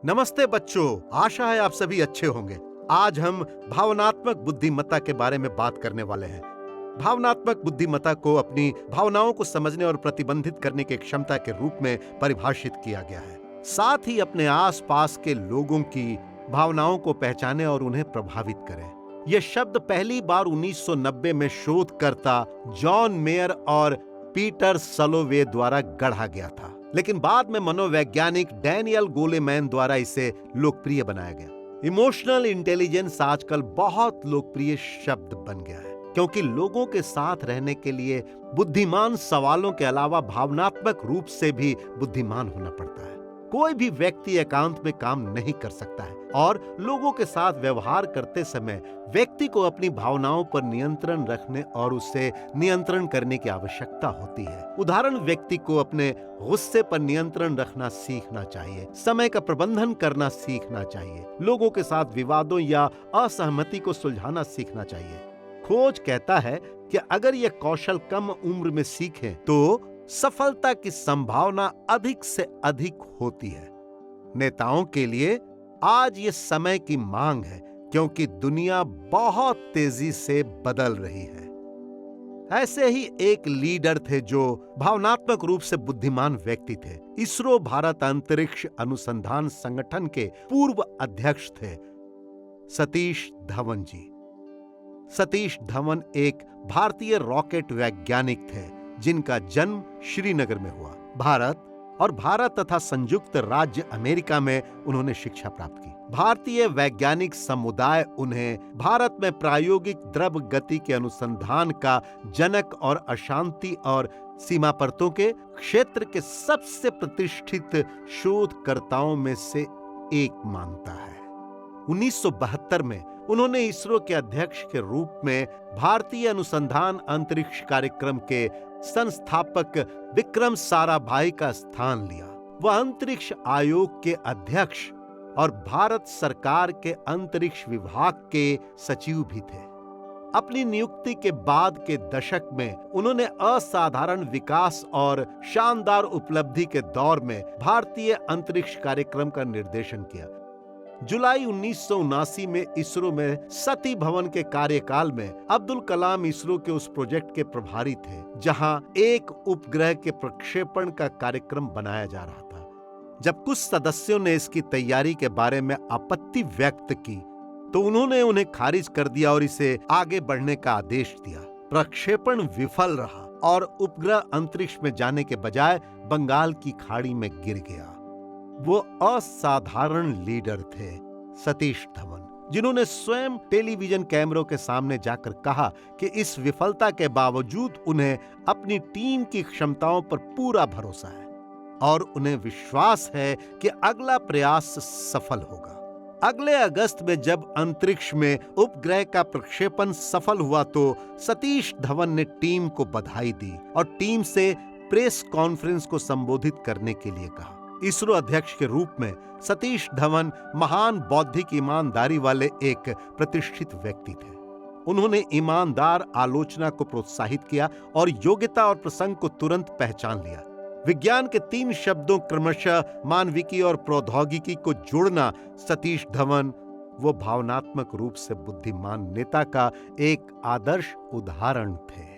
नमस्ते बच्चों, आशा है आप सभी अच्छे होंगे। आज हम भावनात्मक बुद्धिमत्ता के बारे में बात करने वाले हैं। भावनात्मक बुद्धिमत्ता को अपनी भावनाओं को समझने और प्रतिबंधित करने की क्षमता के रूप में परिभाषित किया गया है। साथ ही अपने आसपास के लोगों की भावनाओं को पहचाने और उन्हें प्रभावित करें। यह शब्द पहली बार 1990 में शोधकर्ता जॉन मेयर और पीटर सलोवे द्वारा गढ़ा गया था, लेकिन बाद में मनोवैज्ञानिक डैनियल गोलेमैन द्वारा इसे लोकप्रिय बनाया गया। इमोशनल इंटेलिजेंस आजकल बहुत लोकप्रिय शब्द बन गया है, क्योंकि लोगों के साथ रहने के लिए बुद्धिमान सवालों के अलावा भावनात्मक रूप से भी बुद्धिमान होना पड़ता है। कोई भी व्यक्ति एकांत में काम नहीं कर सकता है और लोगों के साथ व्यवहार करते समय व्यक्ति को अपनी भावनाओं पर नियंत्रण रखने और उसे नियंत्रण करने की आवश्यकता होती है। उदाहरण, व्यक्ति को अपने गुस्से पर नियंत्रण रखना सीखना चाहिए, समय का प्रबंधन करना सीखना चाहिए, लोगों के साथ विवादों या असहमति को सुलझाना सीखना चाहिए। खोज कहता है कि अगर यह कौशल कम उम्र में सीखें तो सफलता की संभावना अधिक से अधिक होती है। नेताओं के लिए आज ये समय की मांग है, क्योंकि दुनिया बहुत तेजी से बदल रही है। ऐसे ही एक लीडर थे जो भावनात्मक रूप से बुद्धिमान व्यक्ति थे। इसरो भारत अंतरिक्ष अनुसंधान संगठन के पूर्व अध्यक्ष थे सतीश धवन जी। सतीश धवन एक भारतीय रॉकेट वैज्ञानिक थे, जिनका जन्म श्रीनगर में हुआ। भारत तथा संयुक्त राज्य अमेरिका में उन्होंने शिक्षा प्राप्त की। भारतीय वैज्ञानिक समुदाय उन्हें भारत में प्रायोगिक द्रव गति के अनुसंधान का जनक और अशांति और सीमा परतों के क्षेत्र के सबसे प्रतिष्ठित शोधकर्ताओं में से एक मानता है। 1972 में उन्होंने इसरो के अध्यक्ष के रूप में भारतीय अनुसंधान अंतरिक्ष कार्यक्रम के संस्थापक विक्रम साराभाई का स्थान लिया। वह अंतरिक्ष आयोग के अध्यक्ष और भारत सरकार के अंतरिक्ष विभाग के सचिव भी थे। अपनी नियुक्ति के बाद के दशक में उन्होंने असाधारण विकास और शानदार उपलब्धि के दौर में भारतीय अंतरिक्ष कार्यक्रम का निर्देशन किया। जुलाई 1979 में इसरो में सती भवन के कार्यकाल में अब्दुल कलाम इसरो के उस प्रोजेक्ट के प्रभारी थे, जहां एक उपग्रह के प्रक्षेपण का कार्यक्रम बनाया जा रहा था। जब कुछ सदस्यों ने इसकी तैयारी के बारे में आपत्ति व्यक्त की, तो उन्होंने उन्हें खारिज कर दिया और इसे आगे बढ़ने का आदेश दिया। प्रक्षेपण विफल रहा और उपग्रह अंतरिक्ष में जाने के बजाय बंगाल की खाड़ी में गिर गया। वो असाधारण लीडर थे सतीश धवन, जिन्होंने स्वयं टेलीविजन कैमरों के सामने जाकर कहा कि इस विफलता के बावजूद उन्हें अपनी टीम की क्षमताओं पर पूरा भरोसा है और उन्हें विश्वास है कि अगला प्रयास सफल होगा। अगले अगस्त में जब अंतरिक्ष में उपग्रह का प्रक्षेपण सफल हुआ तो सतीश धवन ने टीम को बधाई दी और टीम से प्रेस कॉन्फ्रेंस को संबोधित करने के लिए कहा। इसरो अध्यक्ष के रूप में सतीश धवन महान बौद्धिक ईमानदारी वाले एक प्रतिष्ठित व्यक्ति थे। उन्होंने ईमानदार आलोचना को प्रोत्साहित किया और योग्यता और प्रसंग को तुरंत पहचान लिया। विज्ञान के 3 शब्दों क्रमशः मानविकी और प्रौद्योगिकी को जोड़ना सतीश धवन वो भावनात्मक रूप से बुद्धिमान नेता का एक आदर्श उदाहरण थे।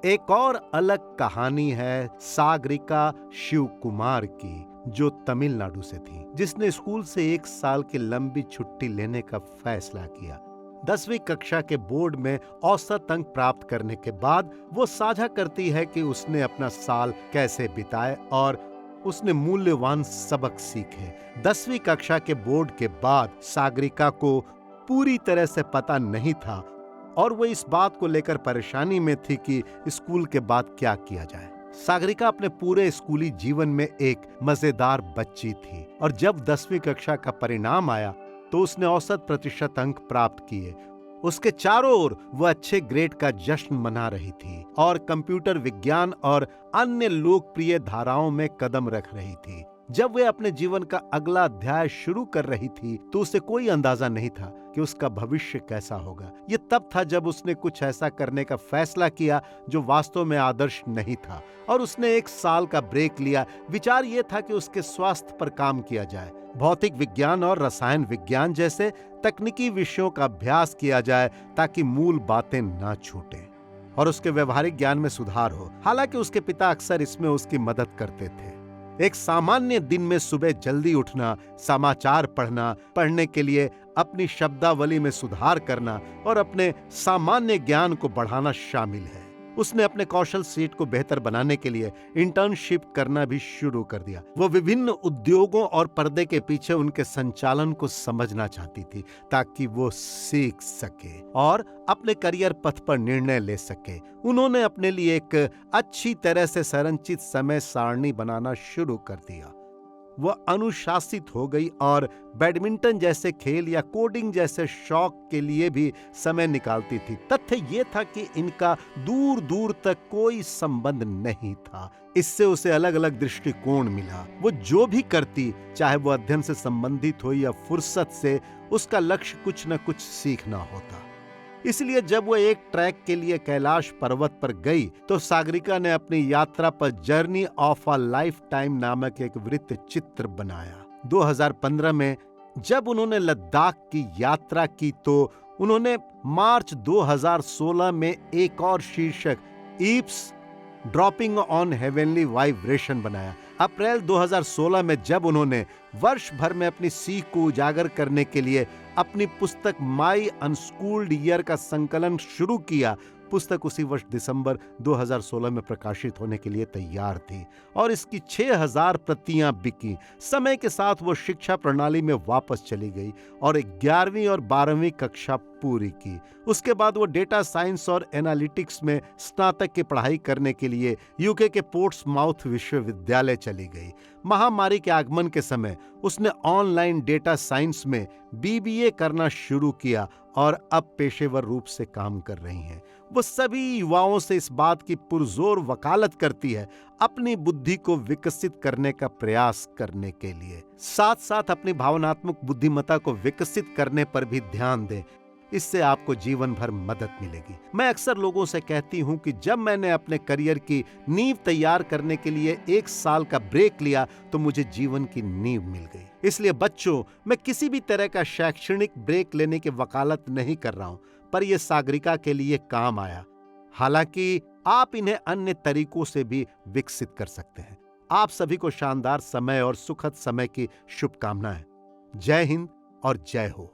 एक और अलग कहानी है सागरिका शिव कुमार की, जो तमिलनाडु से थी, जिसने स्कूल से 1 साल की लंबी छुट्टी लेने का फैसला किया। 10वीं कक्षा के बोर्ड में औसत अंक प्राप्त करने के बाद वो साझा करती है कि उसने अपना साल कैसे बिताए और उसने मूल्यवान सबक सीखे। 10वीं कक्षा के बोर्ड के बाद सागरिका को पूरी तरह से पता नहीं था और वो इस बात को लेकर परेशानी में थी कि स्कूल के बाद क्या किया जाए। सागरिका अपने पूरे स्कूली जीवन में एक मजेदार बच्ची थी और जब 10वीं कक्षा का परिणाम आया तो उसने औसत प्रतिशत अंक प्राप्त किए। उसके चारों ओर वह अच्छे ग्रेड का जश्न मना रही थी और कंप्यूटर विज्ञान और अन्य लोकप्रिय धाराओं में कदम रख रही थी। जब वे अपने जीवन का अगला अध्याय शुरू कर रही थी तो उसे कोई अंदाजा नहीं था कि उसका भविष्य कैसा होगा। ये तब था जब उसने कुछ ऐसा करने का फैसला किया जो वास्तव में आदर्श नहीं था, और उसने 1 साल का ब्रेक लिया। विचार ये था कि उसके स्वास्थ्य पर काम किया जाए, भौतिक विज्ञान और रसायन विज्ञान जैसे तकनीकी विषयों का अभ्यास किया जाए ताकि मूल बातें ना छूटें और उसके व्यवहारिक ज्ञान में सुधार हो। हालांकि उसके पिता अक्सर इसमें उसकी मदद करते थे। एक सामान्य दिन में सुबह जल्दी उठना, समाचार पढ़ना, पढ़ने के लिए अपनी शब्दावली में सुधार करना और अपने सामान्य ज्ञान को बढ़ाना शामिल है। उसने अपने कौशल सेट को बेहतर बनाने के लिए इंटर्नशिप करना भी शुरू कर दिया। वो विभिन्न उद्योगों और पर्दे के पीछे उनके संचालन को समझना चाहती थी ताकि वो सीख सके और अपने करियर पथ पर निर्णय ले सके। उन्होंने अपने लिए एक अच्छी तरह से संरचित समय सारणी बनाना शुरू कर दिया। वह अनुशासित हो गई और बैडमिंटन जैसे खेल या कोडिंग जैसे शौक के लिए भी समय निकालती थी। तथ्य यह था कि इनका दूर दूर तक कोई संबंध नहीं था। इससे उसे अलग अलग दृष्टिकोण मिला। वो जो भी करती, चाहे वो अध्ययन से संबंधित हो या फुर्सत से, उसका लक्ष्य कुछ न कुछ सीखना होता। इसलिए जब वो एक ट्रैक के लिए कैलाश पर्वत पर गई तो सागरिका ने अपनी यात्रा पर journey of a life time नामक एक वृत्त चित्र बनाया। 2015 में जब उन्होंने लद्दाख की यात्रा की तो उन्होंने मार्च 2016 में एक और शीर्षक ईप्स ड्रॉपिंग ऑन हेवनली वाइब्रेशन बनाया। अप्रैल 2016 में जब उन्होंने वर्ष भर में अपनी सीख को उजागर करने के लिए अपनी पुस्तक माई अनस्कूल्ड ईयर का संकलन शुरू किया, पुस्तक उसी वर्ष दिसंबर 2016 में प्रकाशित होने के लिए तैयार थी और इसकी 6000 प्रतियां बिकी। समय के साथ वो शिक्षा प्रणाली में वापस चली गई और 11वीं और 12वीं कक्षा पूरी की। उसके बाद वो डेटा साइंस और एनालिटिक्स में स्नातक की पढ़ाई करने के लिए यूके के पोर्ट्समाउथ विश्वविद्यालय चली गई। महामारी के आगमन के समय उसने ऑनलाइन डेटा साइंस में बीबीए करना शुरू किया और अब पेशेवर रूप से काम कर रही हैं। वो सभी युवाओं से इस बात की पुरजोर वकालत करती है अपनी बुद्धि को विकसित करने का प्रयास करने के लिए। साथ साथ अपनी भावनात्मक बुद्धिमत्ता को विकसित करने पर भी ध्यान दें। इससे आपको जीवन भर मदद मिलेगी। मैं अक्सर लोगों से कहती हूं कि जब मैंने अपने करियर की नींव तैयार करने के लिए 1 साल का ब्रेक लिया तो मुझे जीवन की नींव मिल गई। इसलिए बच्चों, मैं किसी भी तरह का शैक्षणिक ब्रेक लेने की वकालत नहीं कर रहा हूं, पर यह सागरिका के लिए काम आया। हालांकि आप इन्हें अन्य तरीकों से भी विकसित कर सकते हैं। आप सभी को शानदार समय और सुखद समय की शुभकामनाएं। जय हिंद और जय हो।